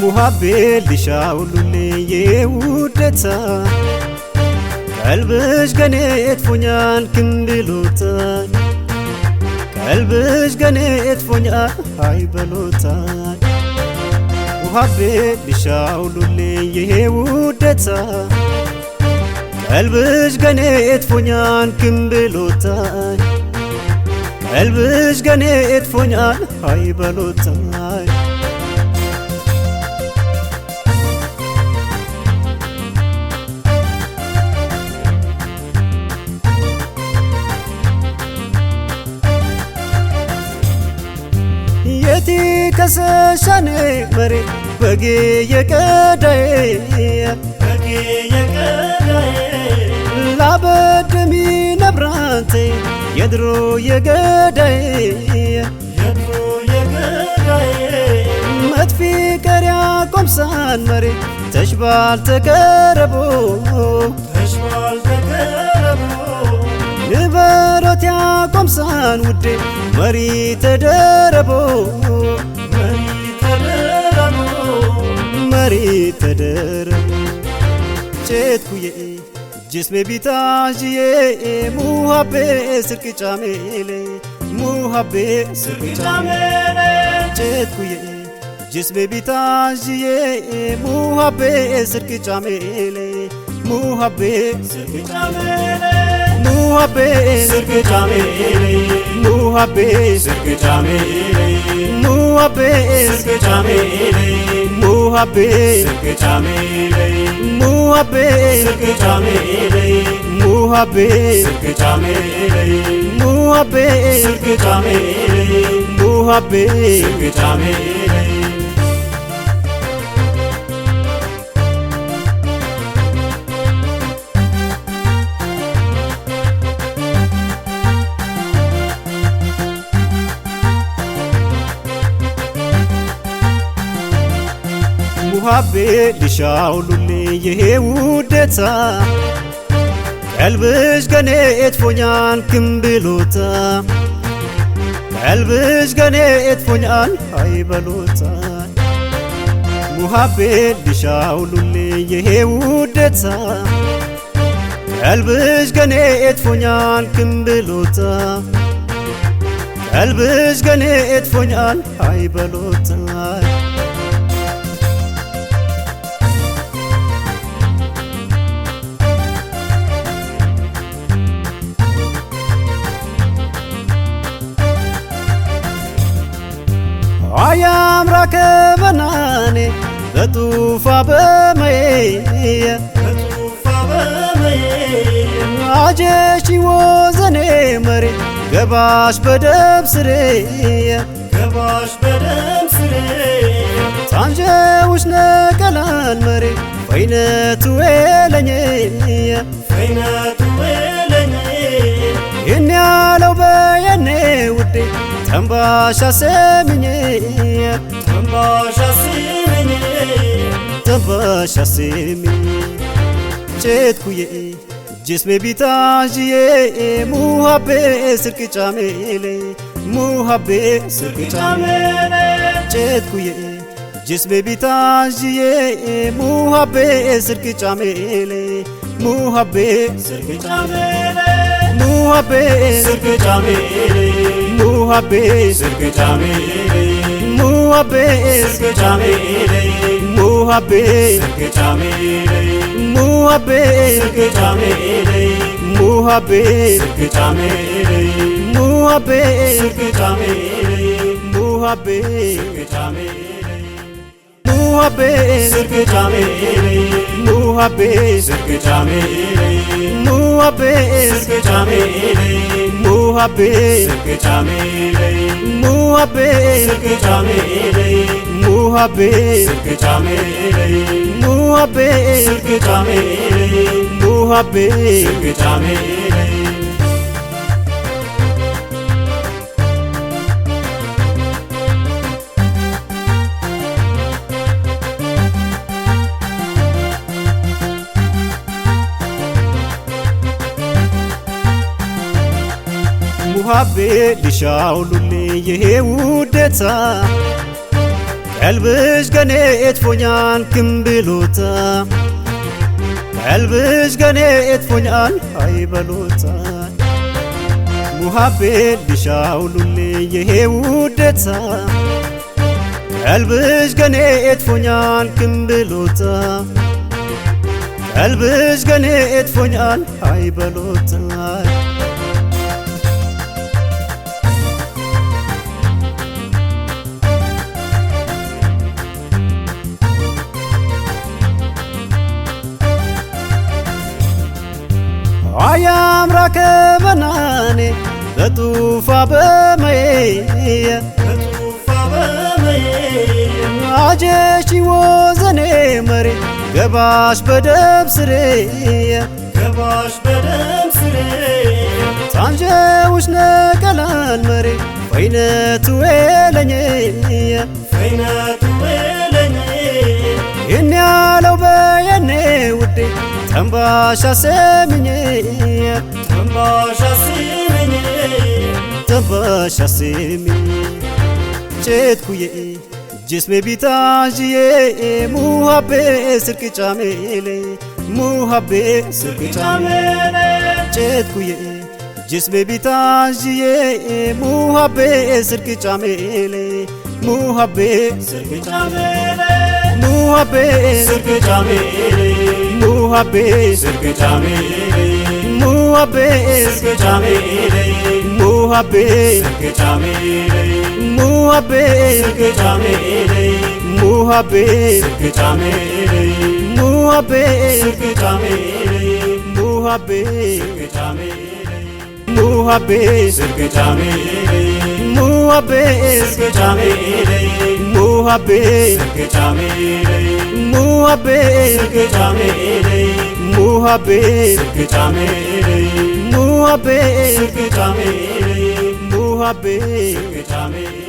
محبي لشاولولي يودتا قلبش قنيت فنيان كمبلوتا قلبش قنيت فنيان هاي بلوتا محبي لشاولولي يودتا قلبش قنيت فنيان كمبلوتا قلبش قنيت فنيان هاي بلوتا يتي كسشاني مري بقي يقداي لابد مي نبرانتي يدرو يقداي مدفي كريا قمصان مري تشبال تقربو نبروت يا قمصان ودي مري تدربو مري تدربو چتكوي جسمي بيتاجي محبي سرك چاميلي محبي سرك چاميلي چتكوي جسمي بيتاجي محبي سرك چاميلي محبي سرك چاميلي محبي سرك چاميلي محبي سرك چاميلي محبي سرك چاميلي محبي سرك چاميلي محبي سرك چاميلي محبي سرك چاميلي محبي سرك چاميلي محبي سرك چاميلي محبي لشاولولي يودتا قلبش قنيت فنيان كمبلوتا قلبش قنيت فنيان هاي بلوتا محبي لشاولولي يودتا قلبش قنيت فنيان كمبلوتا قلبش قنيت فنيان هاي بلوتا አያም ራከበናኔ በጡፋ በመየ አጀሽ ወዘኔ መሬ ገባሽ በደም ስሬ ታንጀውሽ ነቀላን መሬ ፈይነቱ ወለኝ ይህን ያለው በየኔ ውዴ ተንባሻ ሰምኝ ተንባሻ ሰምኝ ቼትኩዬ جسمي بيتاجي محبي سرك چاميلي محبي سرك چاميلي ቼትኩዬ جسمي بيتاجي محبي سرك چاميلي محبي سرك چاميلي محبي سرك چاميلي محبي سرك چاميلي محبي سرك چاميلي محبي سرك چاميلي محبي سرك چاميلي محبي سرك چاميلي محبي سرك چاميلي محبي سرك چاميلي محبي سرك چاميلي محبي سرك چاميلي محبي سرك چاميلي محبي سرك چاميلي محبي سرك چاميلي محبي سرك چاميلي محبي سرك چاميلي محبي سرك چاميلي محبي لشاولولي يودتا قلبش جنيت فنيان كمبلوتا قلبش جنيت فنيان هاي بلوتا محبت بشاولو لي يهودتا قلبش جنيت فنيان كمبلوتا قلبش جنيت فنيان هاي بلوتا አያም ራከበናኔ በጡፋ በመየ አጀሽ ወዘኔ መሬ ገባሽ በደም ስሬ ታንጀውሽ ነቀላን መሬ ፈይነቱ ወለኝ ይህን ያለው በየኔ ውዴ ተንባሻ ሰሚኝ ተንባሻ ሰሚኝ ጨትኩዬ ጅስሜ ቢታዥዬ ሙሀቤ ስርቅ ጫሜሌ ሙሀቤ ስርቅ ጫሜሌ ጨትኩዬ ጅስሜ ቢታዥዬ ሙሀቤ ስርቅ ጫሜሌ ሙሀቤ ስርቅ ጫሜሌ ሙሀቤ ስርቅ ጫሜሌ ሙሀቤ ስርቅ ጫሜሌ ሙሀቤ ስርቅ ጫሜሌ ሙሀቤ ስርቅ ጫሜሌ ሙሀቤ ስርቅ ጫሜሌ ሙሀቤ ስርቅ ጫሜሌ ሙሀቤ ስርቅ ጫሜሌ ሙሀቤ ስርቅ ጫሜሌ ሙሀቤ ስርቅ ጫሜሌ ሙሀቤ ስርቅ ጫሜሌ ሙሀቤ ስርቅ ጫሜሌ ሙሀቤ ስርቅ ጫሜሌ ሙሀቤ ስርቅ ጫሜሌ ሙሀቤ ስርቅ ጫሜሌ ሙሀቤ ስርቅ ጫሜሌ